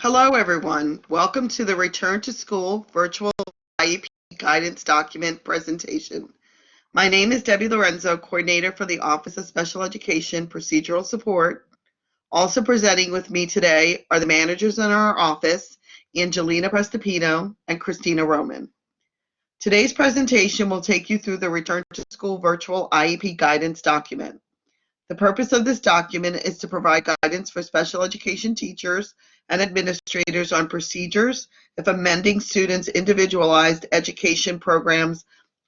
Hello, everyone. Welcome to the Return to School virtual IEP guidance document presentation. My name is Debbie Lorenzo, coordinator for the Office of Special Education Procedural Support. Also presenting with me today are the managers in our office, Angelina Prestipino and Christina Roman. Today's presentation will take you through the Return to School virtual IEP guidance document. The purpose of this document is to provide guidance for special education teachers and administrators on procedures if amending students' individualized education programs,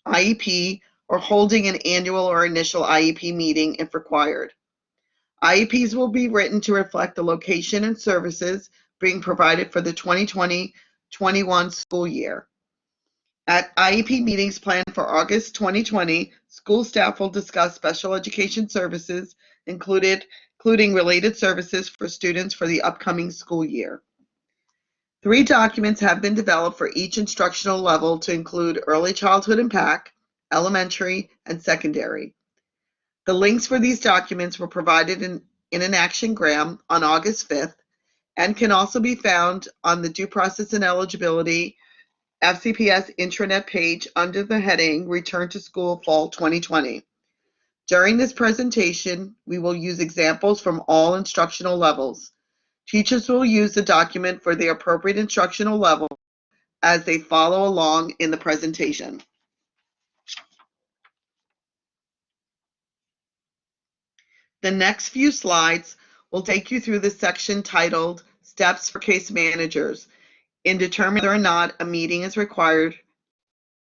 IEP, or holding an annual or initial IEP meeting if required. IEPs will be written to reflect the location and services being provided for the 2020-21 school year. At IEP meetings planned for August 2020, school staff will discuss special education services, including related services for students for the upcoming school year. 3 documents have been developed for each instructional level to include early childhood and PAC, elementary, and secondary. The links for these documents were provided in an actiongram on August 5th and can also be found on the Due Process and Eligibility FCPS intranet page under the heading Return to School Fall 2020. During this presentation, we will use examples from all instructional levels. Teachers will use the document for the appropriate instructional level as they follow along in the presentation. The next few slides will take you through the section titled Steps for Case Managers in determining whether or not a meeting is required,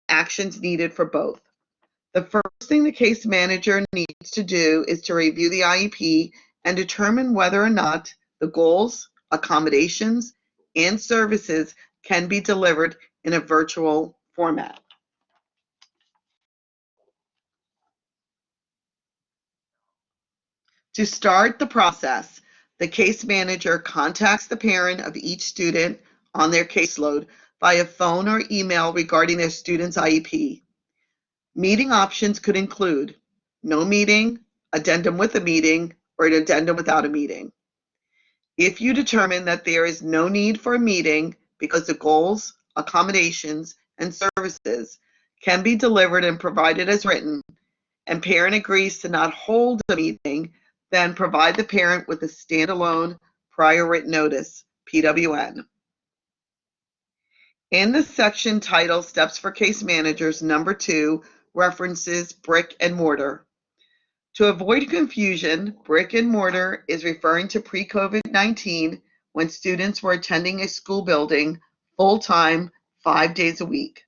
actions needed for both. The first thing the case manager needs to do is to review the IEP and determine whether or not the goals, accommodations, and services can be delivered in a virtual format. To start the process, the case manager contacts the parent of each student on their caseload via phone or email regarding their student's IEP. Meeting options could include no meeting, addendum with a meeting, or an addendum without a meeting. If you determine that there is no need for a meeting because the goals, accommodations, and services can be delivered and provided as written, and parent agrees to not hold a meeting, then provide the parent with a standalone prior written notice, PWN. In the section titled Steps for Case Managers, number 2 references brick and mortar. To avoid confusion, brick and mortar is referring to pre-COVID-19 when students were attending a school building full-time 5 days a week.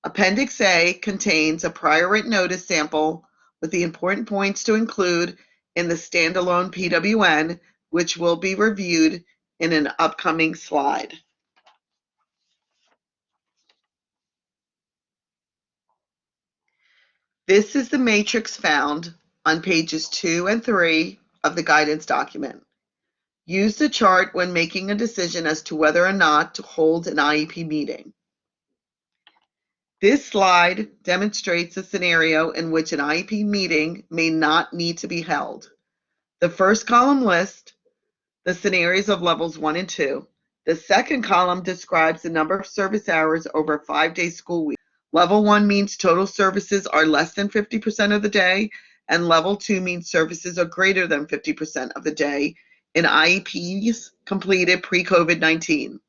Appendix A contains a prior written notice sample with the important points to include in the standalone PWN, which will be reviewed in an upcoming slide. This is the matrix found on pages 2 and 3 of the guidance document. Use the chart when making a decision as to whether or not to hold an IEP meeting. This slide demonstrates a scenario in which an IEP meeting may not need to be held. The first column lists the scenarios of levels 1 and 2. The second column describes the number of service hours over a 5-day school week. Level 1 means total services are less than 50% of the day, and level 2 means services are greater than 50% of the day in IEPs completed pre-COVID-19.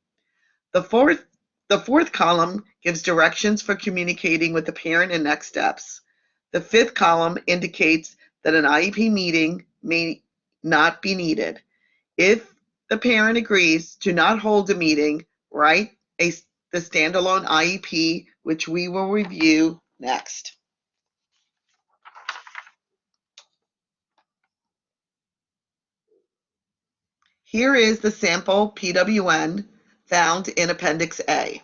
The fourth column gives directions for communicating with the parent and next steps. The fifth column indicates that an IEP meeting may not be needed. If the parent agrees to not hold a meeting, write the standalone IEP, which we will review next. Here is the sample PWN found in Appendix A.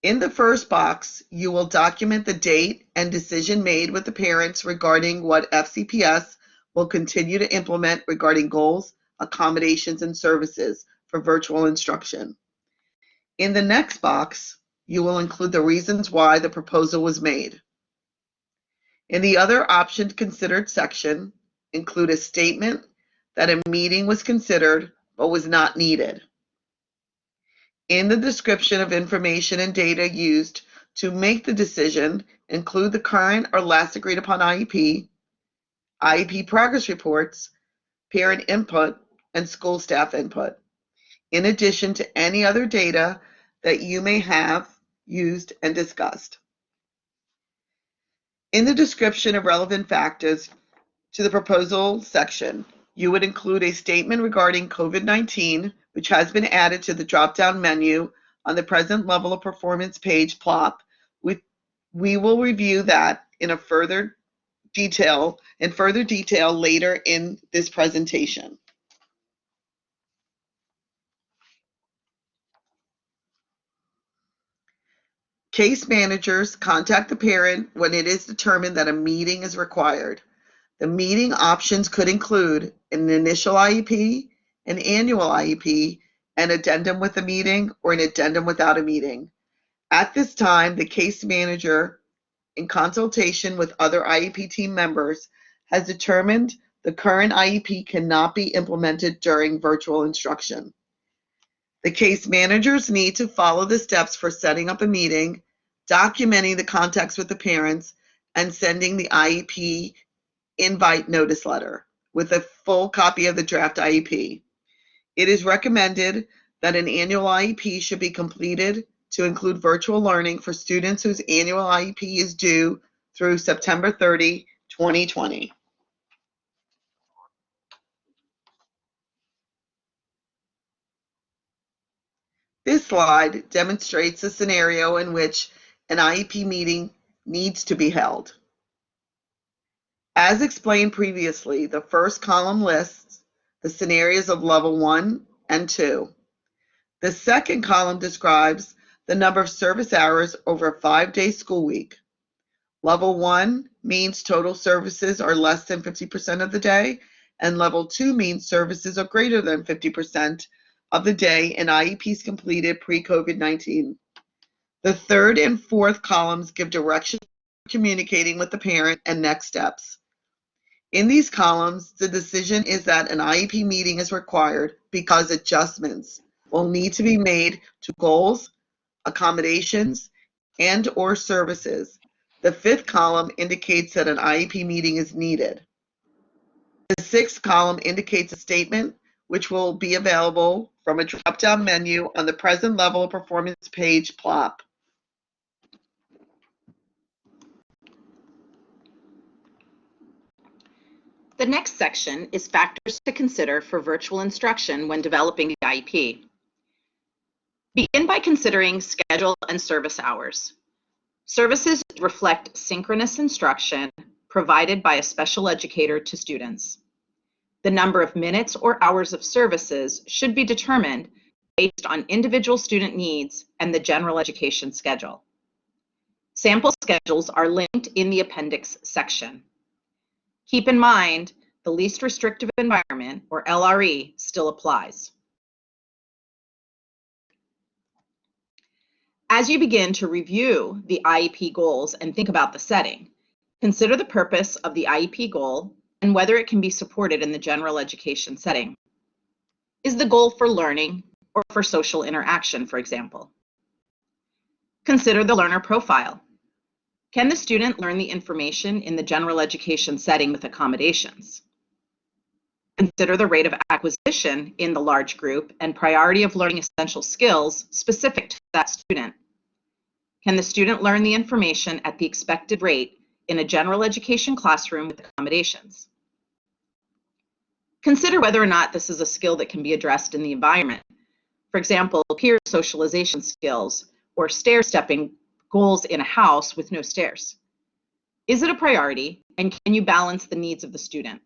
In the first box, you will document the date and decision made with the parents regarding what FCPS will continue to implement regarding goals, accommodations, and services for virtual instruction. In the next box, you will include the reasons why the proposal was made. In the other options considered section, include a statement that a meeting was considered but was not needed. In the description of information and data used to make the decision, include the current or last agreed upon IEP, IEP progress reports, parent input, and school staff input, in addition to any other data that you may have used and discussed. In the description of relevant factors to the proposal section, you would include a statement regarding COVID-19, which has been added to the drop-down menu on the present level of performance page plop. We will review that in further detail later in this presentation. Case managers contact the parent when it is determined that a meeting is required. The meeting options could include an initial IEP, an annual IEP, an addendum with a meeting, or an addendum without a meeting. At this time, the case manager, in consultation with other IEP team members, has determined the current IEP cannot be implemented during virtual instruction. The case managers need to follow the steps for setting up a meeting, documenting the contacts with the parents, and sending the IEP invite notice letter with a full copy of the draft IEP. It is recommended that an annual IEP should be completed to include virtual learning for students whose annual IEP is due through September 30, 2020. This slide demonstrates a scenario in which an IEP meeting needs to be held. As explained previously, the first column lists the scenarios of level 1 and 2. The second column describes the number of service hours over a 5-day school week. Level 1 means total services are less than 50% of the day, and level 2 means services are greater than 50% of the day in IEPs completed pre-COVID-19. The third and fourth columns give direction for communicating with the parent and next steps. In these columns, the decision is that an IEP meeting is required because adjustments will need to be made to goals, accommodations, and/or services. The fifth column indicates that an IEP meeting is needed. The sixth column indicates a statement which will be available from a drop-down menu on the present level of performance page plop. The next section is factors to consider for virtual instruction when developing the IEP. Begin by considering schedule and service hours. Services reflect synchronous instruction provided by a special educator to students. The number of minutes or hours of services should be determined based on individual student needs and the general education schedule. Sample schedules are linked in the appendix section. Keep in mind, the least restrictive environment, or LRE, still applies. As you begin to review the IEP goals and think about the setting, consider the purpose of the IEP goal and whether it can be supported in the general education setting. Is the goal for learning or for social interaction, for example? Consider the learner profile. Can the student learn the information in the general education setting with accommodations? Consider the rate of acquisition in the large group and priority of learning essential skills specific to that student. Can the student learn the information at the expected rate in a general education classroom with accommodations? Consider whether or not this is a skill that can be addressed in the environment. For example, peer socialization skills or stair-stepping goals in a house with no stairs. Is it a priority, and can you balance the needs of the student?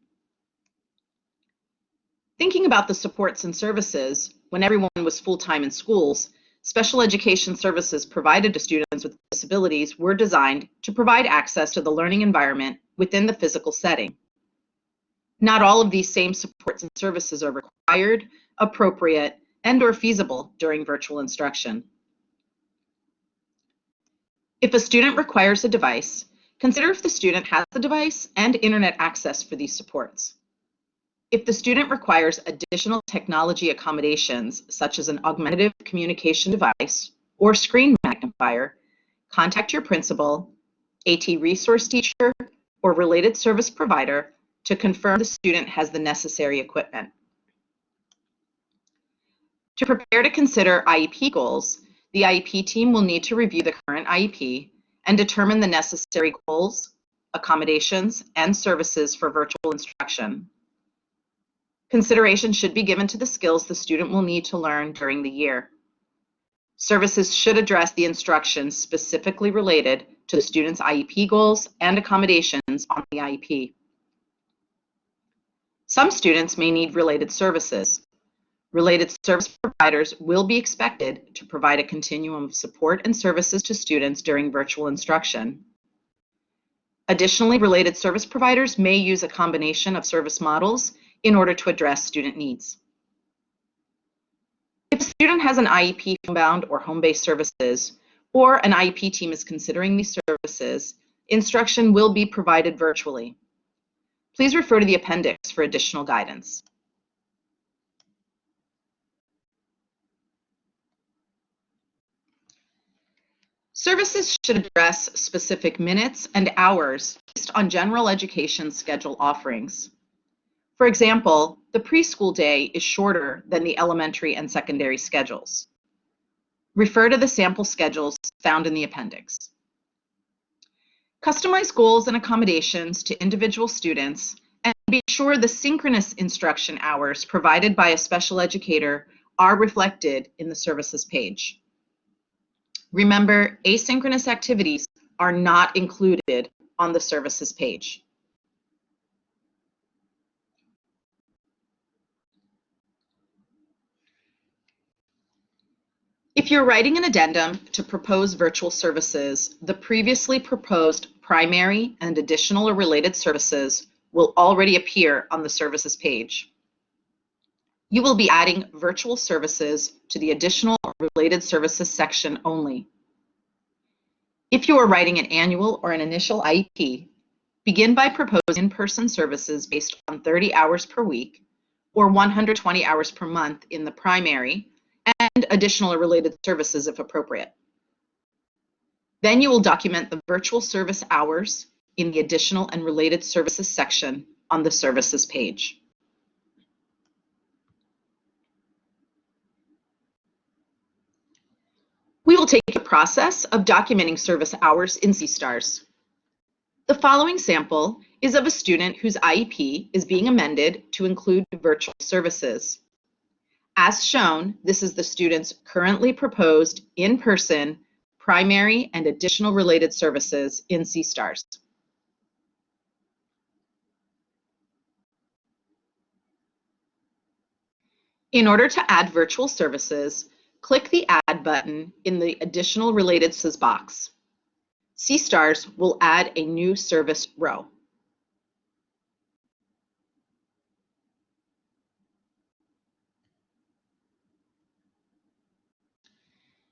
Thinking about the supports and services, when everyone was full-time in schools, special education services provided to students with disabilities were designed to provide access to the learning environment within the physical setting. Not all of these same supports and services are required, appropriate, and/or feasible during virtual instruction. If a student requires a device, consider if the student has the device and internet access for these supports. If the student requires additional technology accommodations, such as an augmentative communication device or screen magnifier, contact your principal, AT resource teacher, or related service provider to confirm the student has the necessary equipment. To prepare to consider IEP goals, the IEP team will need to review the current IEP and determine the necessary goals, accommodations, and services for virtual instruction. Consideration should be given to the skills the student will need to learn during the year. Services should address the instruction specifically related to the student's IEP goals and accommodations on the IEP. Some students may need related services. Related service providers will be expected to provide a continuum of support and services to students during virtual instruction. Additionally, related service providers may use a combination of service models in order to address student needs. If a student has an IEP homebound or home-based services, or an IEP team is considering these services, instruction will be provided virtually. Please refer to the appendix for additional guidance. Services should address specific minutes and hours based on general education schedule offerings. For example, the preschool day is shorter than the elementary and secondary schedules. Refer to the sample schedules found in the appendix. Customize goals and accommodations to individual students and be sure the synchronous instruction hours provided by a special educator are reflected in the services page. Remember, asynchronous activities are not included on the services page. If you're writing an addendum to propose virtual services, the previously proposed primary and additional or related services will already appear on the services page. You will be adding virtual services to the additional or related services section only. If you are writing an annual or an initial IEP, begin by proposing in-person services based on 30 hours per week or 120 hours per month in the primary and additional or related services if appropriate. Then you will document the virtual service hours in the additional and related services section on the services page. We will take the process of documenting service hours in C-STARS. The following sample is of a student whose IEP is being amended to include virtual services. As shown, this is the student's currently proposed in-person, primary, and additional related services in C-STARS. In order to add virtual services, click the Add button in the Additional Related Services box. C-STARS will add a new service row.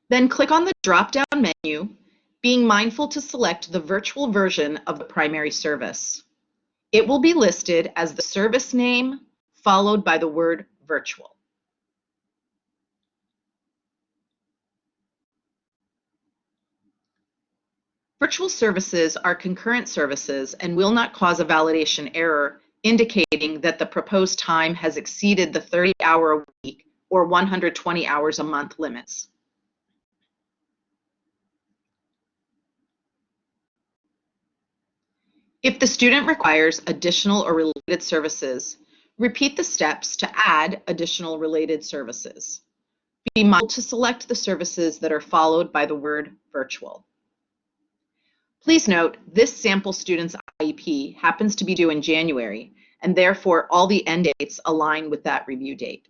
Then click on the drop-down menu, being mindful to select the virtual version of the primary service. It will be listed as the service name followed by the word virtual. Virtual services are concurrent services and will not cause a validation error indicating that the proposed time has exceeded the 30-hour a week or 120 hours a month limits. If the student requires additional or related services, repeat the steps to add additional related services. Be mindful to select the services that are followed by the word virtual. Please note, this sample student's IEP happens to be due in January, and therefore all the end dates align with that review date.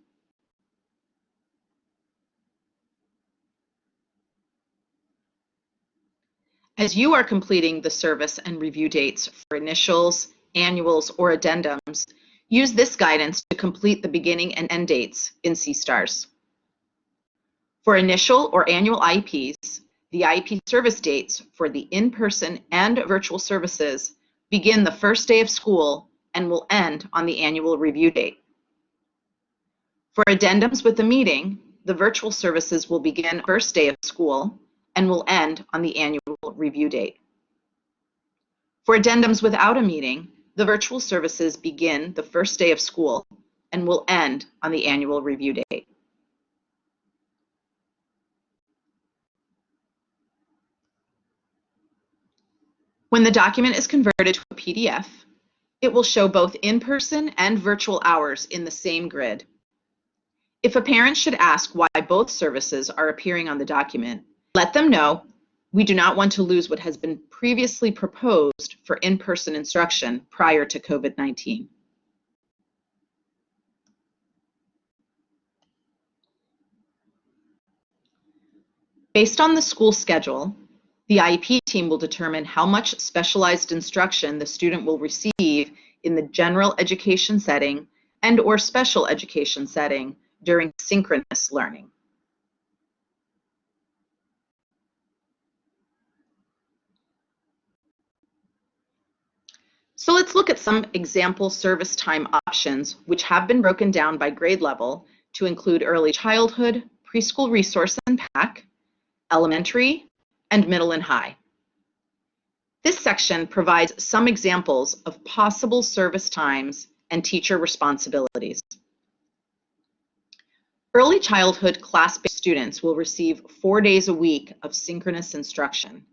As you are completing the service and review dates for initials, annuals, or addendums, use this guidance to complete the beginning and end dates in C-STARS. For initial or annual IEPs, the IEP service dates for the in-person and virtual services begin the first day of school and will end on the annual review date. For addendums with the meeting, the virtual services will begin first day of school and will end on the annual review date. For addendums without a meeting, the virtual services begin the first day of school and will end on the annual review date. When the document is converted to a PDF, it will show both in-person and virtual hours in the same grid. If a parent should ask why both services are appearing on the document, let them know we do not want to lose what has been previously proposed for in-person instruction prior to COVID-19. Based on the school schedule, the IEP team will determine how much specialized instruction the student will receive in the general education setting and/or special education setting during synchronous learning. So let's look at some example service time options which have been broken down by grade level to include early childhood, preschool resource and PAC, elementary, and middle and high. This section provides some examples of possible service times and teacher responsibilities. Early childhood class-based students will receive 4 days a week of synchronous instruction.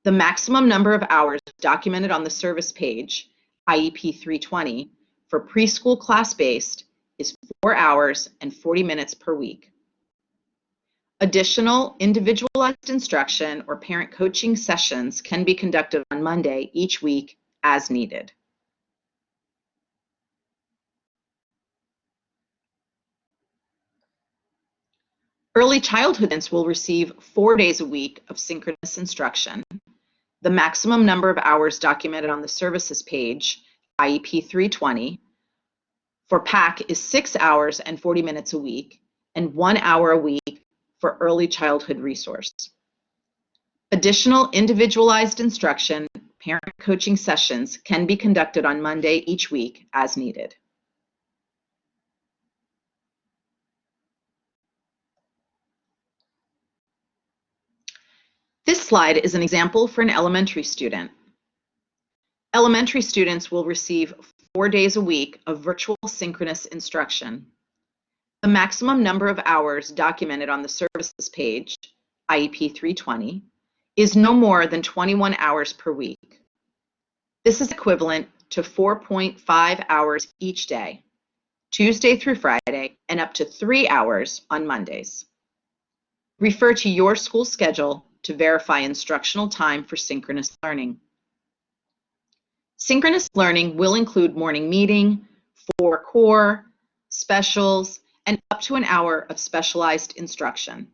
The maximum number of hours documented on the service page, IEP 320, for preschool class-based is 4 hours and 40 minutes per week. Additional individualized instruction or parent coaching sessions can be conducted on Monday each week as needed. Early childhood students will receive 4 days a week of synchronous instruction. The maximum number of hours documented on the services page, IEP 320, for PAC is 6 hours and 40 minutes a week and 1 hour a week for early childhood resource. Additional individualized instruction, parent coaching sessions can be conducted on Monday each week as needed. This slide is an example for an elementary student. Elementary students will receive 4 days a week of virtual synchronous instruction. The maximum number of hours documented on the services page, IEP 320, is no more than 21 hours per week. This is equivalent to 4.5 hours each day, Tuesday through Friday, and up to 3 hours on Mondays. Refer to your school schedule to verify instructional time for synchronous learning. Synchronous learning will include morning meeting, 4 core, specials, and up to an hour of specialized instruction.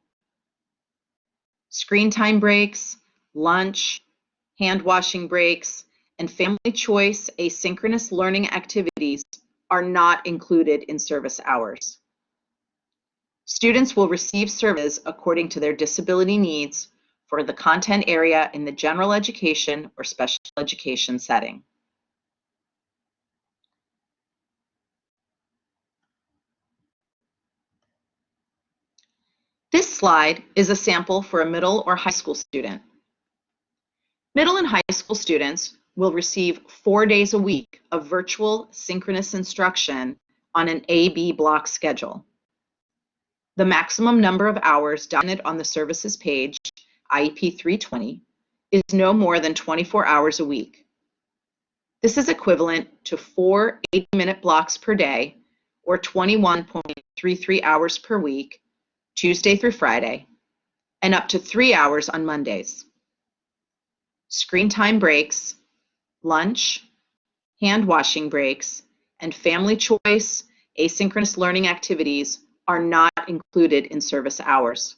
Screen time breaks, lunch, hand washing breaks, and family choice asynchronous learning activities are not included in service hours. Students will receive services according to their disability needs for the content area in the general education or special education setting. This slide is a sample for a middle or high school student. Middle and high school students will receive 4 days a week of virtual synchronous instruction on an A-B block schedule. The maximum number of hours documented on the services page, IEP 320, is no more than 24 hours a week. This is equivalent to 4 80-minute blocks per day, or 21.33 hours per week, Tuesday through Friday, and up to 3 hours on Mondays. Screen time breaks, lunch, hand washing breaks, and family choice asynchronous learning activities are not included in service hours.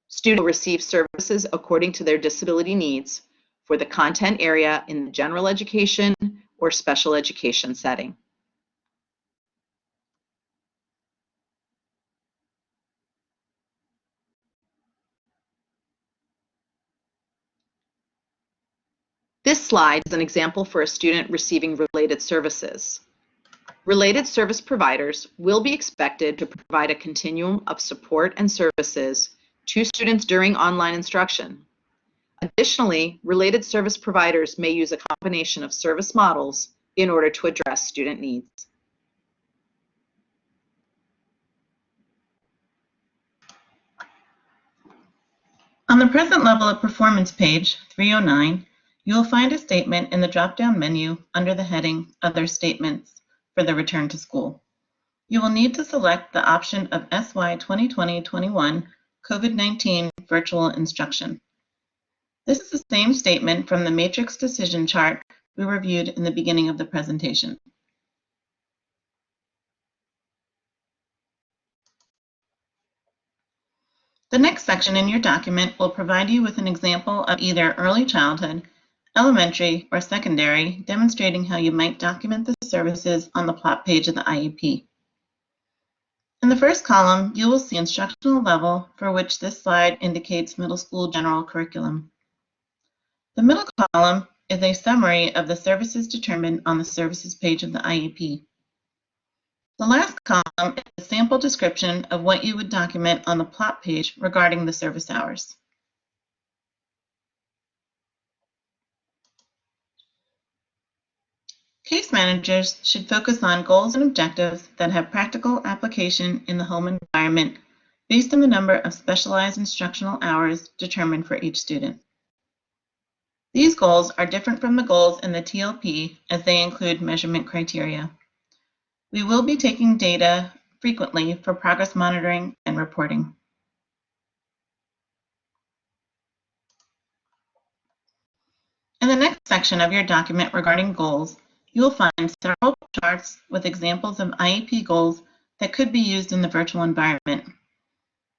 Students will receive services according to their disability needs for the content area in the general education or special education setting. This slide is an example for a student receiving related services. Related service providers will be expected to provide a continuum of support and services to students during online instruction. Additionally, related service providers may use a combination of service models in order to address student needs. On the present level of performance page 309, you will find a statement in the drop-down menu under the heading Other Statements for the Return to School. You will need to select the option of SY 2020-21 COVID-19 Virtual Instruction. This is the same statement from the matrix decision chart we reviewed in the beginning of the presentation. The next section in your document will provide you with an example of either early childhood, elementary, or secondary, demonstrating how you might document the services on the plot page of the IEP. In the first column, you will see instructional level, for which this slide indicates middle school general curriculum. The middle column is a summary of the services determined on the services page of the IEP. The last column is a sample description of what you would document on the plot page regarding the service hours. Case managers should focus on goals and objectives that have practical application in the home environment based on the number of specialized instructional hours determined for each student. These goals are different from the goals in the TLP as they include measurement criteria. We will be taking data frequently for progress monitoring and reporting. In the next section of your document regarding goals, you will find several charts with examples of IEP goals that could be used in the virtual environment.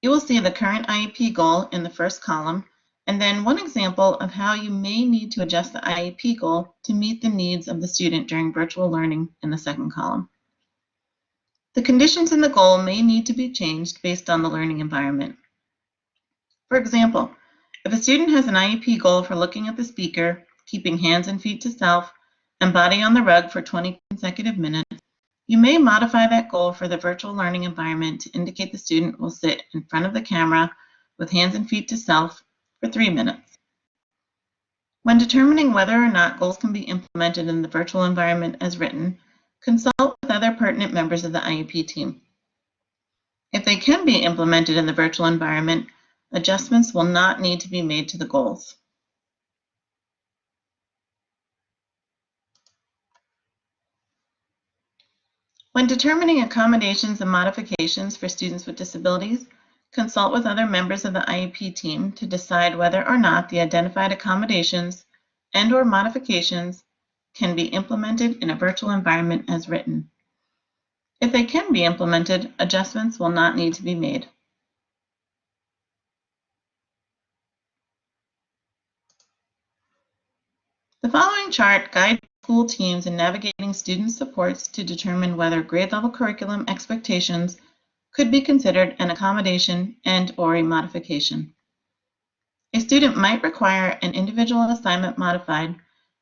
You will see the current IEP goal in the first column, and then one example of how you may need to adjust the IEP goal to meet the needs of the student during virtual learning in the second column. The conditions in the goal may need to be changed based on the learning environment. For example, if a student has an IEP goal for looking at the speaker, keeping hands and feet to self, and body on the rug for 20 consecutive minutes, you may modify that goal for the virtual learning environment to indicate the student will sit in front of the camera with hands and feet to self for 3 minutes. When determining whether or not goals can be implemented in the virtual environment as written, consult with other pertinent members of the IEP team. If they can be implemented in the virtual environment, adjustments will not need to be made to the goals. When determining accommodations and modifications for students with disabilities, consult with other members of the IEP team to decide whether or not the identified accommodations and/or modifications can be implemented in a virtual environment as written. If they can be implemented, adjustments will not need to be made. The following chart guides school teams in navigating student supports to determine whether grade level curriculum expectations could be considered an accommodation and/or a modification. A student might require an individual assignment modified.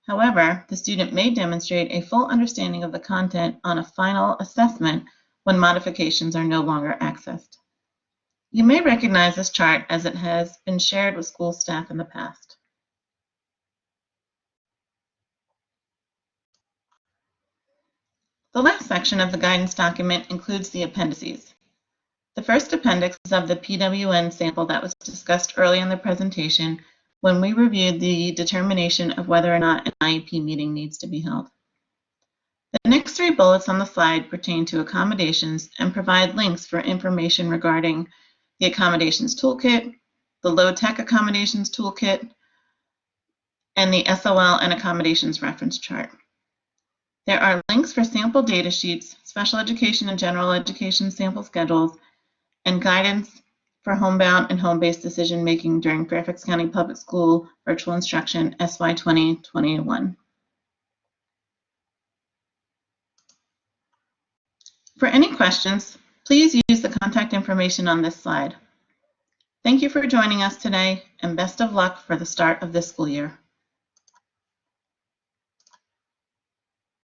However, the student may demonstrate a full understanding of the content on a final assessment when modifications are no longer accessed. You may recognize this chart as it has been shared with school staff in the past. The last section of the guidance document includes the appendices. The first appendix is of the PWN sample that was discussed early in the presentation when we reviewed the determination of whether or not an IEP meeting needs to be held. The next 3 bullets on the slide pertain to accommodations and provide links for information regarding the accommodations toolkit, the low-tech accommodations toolkit, and the SOL and accommodations reference chart. There are links for sample data sheets, special education and general education sample schedules, and guidance for homebound and home-based decision-making during Fairfax County Public School Virtual Instruction SY 2021. For any questions, please use the contact information on this slide. Thank you for joining us today, and best of luck for the start of this school year.